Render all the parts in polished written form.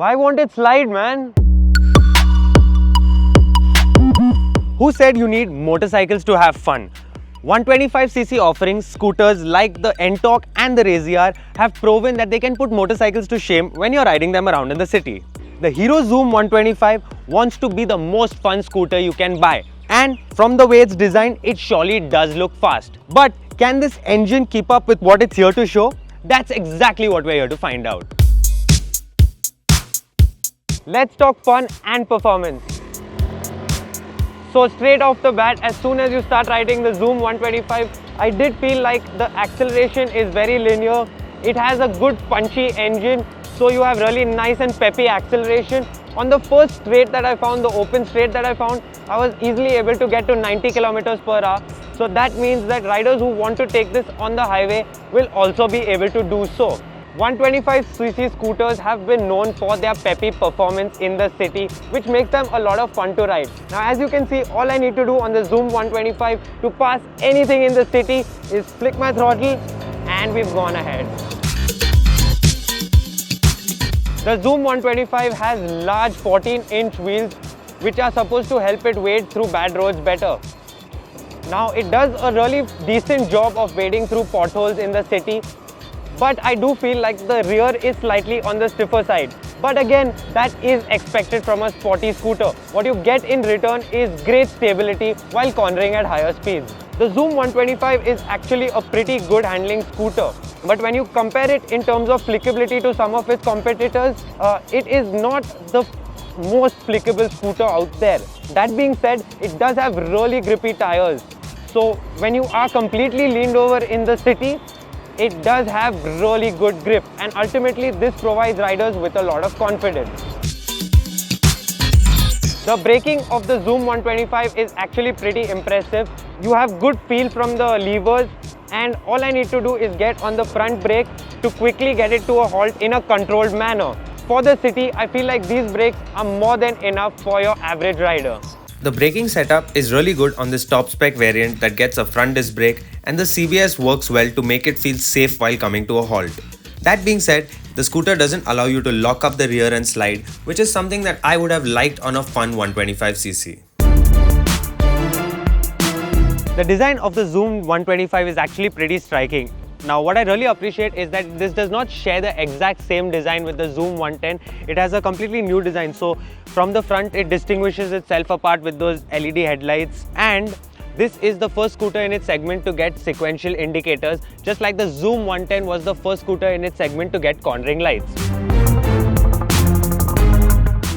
Why won't it slide, man? Who said you need motorcycles to have fun? 125cc offerings, scooters like the Ntorq and the Razor have proven that they can put motorcycles to shame when you're riding them around in the city. The Hero Xoom 125 wants to be the most fun scooter you can buy. And from the way it's designed, it surely does look fast. But can this engine keep up with what it's here to show? That's exactly what we're here to find out. Let's talk fun and performance. So straight off the bat, as soon as you start riding the Xoom 125, I did feel like the acceleration is very linear. It has a good punchy engine, so you have really nice and peppy acceleration. On the first straight that I found, the open straight that I found, I was easily able to get to 90 kilometers per hour. So that means that riders who want to take this on the highway will also be able to do so. 125cc scooters have been known for their peppy performance in the city, which makes them a lot of fun to ride. Now, as you can see, all I need to do on the Xoom 125 to pass anything in the city is flick my throttle and we've gone ahead. The Xoom 125 has large 14-inch wheels which are supposed to help it wade through bad roads better. Now, it does a really decent job of wading through potholes in the city, but I do feel like the rear is slightly on the stiffer side. But again, that is expected from a sporty scooter. What you get in return is great stability while cornering at higher speeds. The Xoom 125 is actually a pretty good handling scooter. But when you compare it in terms of flickability to some of its competitors, it is not the most flickable scooter out there. That being said, it does have really grippy tires. So when you are completely leaned over in the city, it does have really good grip, and ultimately this provides riders with a lot of confidence. The braking of the Xoom 125 is actually pretty impressive. You have good feel from the levers, and all I need to do is get on the front brake to quickly get it to a halt in a controlled manner. For the city, I feel like these brakes are more than enough for your average rider. The braking setup is really good on this top spec variant that gets a front disc brake, and the CBS works well to make it feel safe while coming to a halt. That being said, the scooter doesn't allow you to lock up the rear and slide, which is something that I would have liked on a fun 125cc. The design of the Xoom 125 is actually pretty striking. Now, what I really appreciate is that this does not share the exact same design with the Xoom 110. It has a completely new design. So from the front, it distinguishes itself apart with those LED headlights, and this is the first scooter in its segment to get sequential indicators, just like the Xoom 110 was the first scooter in its segment to get cornering lights.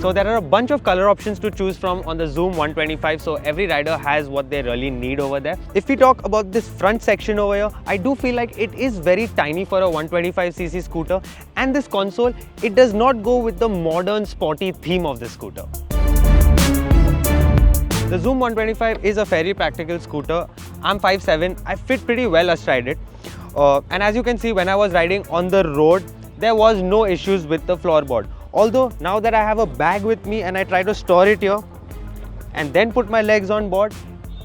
So there are a bunch of color options to choose from on the Xoom 125, so every rider has what they really need over there. If we talk about this front section over here, I do feel like it is very tiny for a 125cc scooter, and this console, it does not go with the modern sporty theme of the scooter. The Xoom 125 is a very practical scooter. I'm 5'7", I fit pretty well astride it. And as you can see, when I was riding on the road, there was no issues with the floorboard. Although now that I have a bag with me and I try to store it here and then put my legs on board,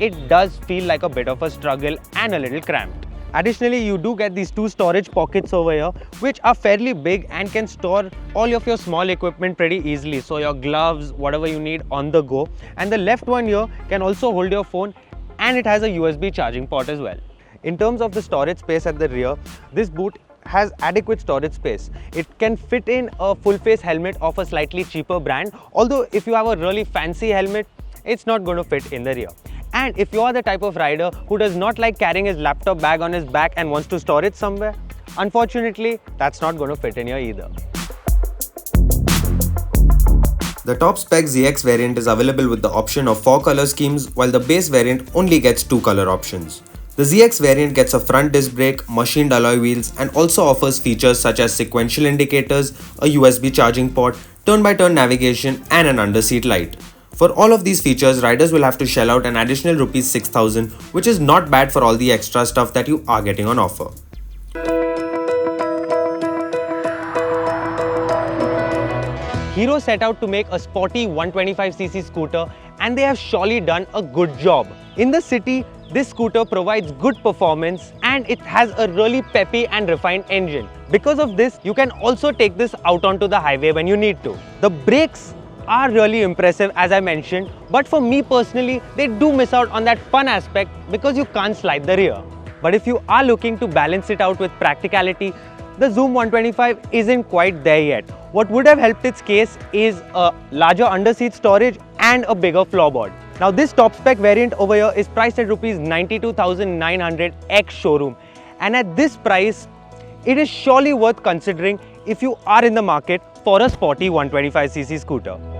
it does feel like a bit of a struggle and a little cramped. Additionally, you do get these two storage pockets over here, which are fairly big and can store all of your small equipment pretty easily. So your gloves, whatever you need on the go. And the left one here can also hold your phone, and it has a USB charging port as well. In terms of the storage space at the rear, this boot has adequate storage space. It can fit in a full face helmet of a slightly cheaper brand, although if you have a really fancy helmet, it's not going to fit in the rear. And if you are the type of rider who does not like carrying his laptop bag on his back and wants to store it somewhere, unfortunately, that's not going to fit in here either. The top spec ZX variant is available with the option of 4 color schemes, while the base variant only gets 2 color options. The ZX variant gets a front disc brake, machined alloy wheels, and also offers features such as sequential indicators, a USB charging port, turn-by-turn navigation, and an underseat light. For all of these features, riders will have to shell out an additional Rs 6,000, which is not bad for all the extra stuff that you are getting on offer. Hero set out to make a sporty 125cc scooter, and they have surely done a good job. In the city, This scooter provides good performance and it has a really peppy and refined engine. Because of this, you can also take this out onto the highway when you need to. The brakes are really impressive as I mentioned, but for me personally, they do miss out on that fun aspect because you can't slide the rear. But if you are looking to balance it out with practicality, the Xoom 125 isn't quite there yet. What would have helped its case is a larger underseat storage and a bigger floorboard. Now this top spec variant over here is priced at Rs 92,900 ex showroom, and at this price it is surely worth considering if you are in the market for a sporty 125cc scooter.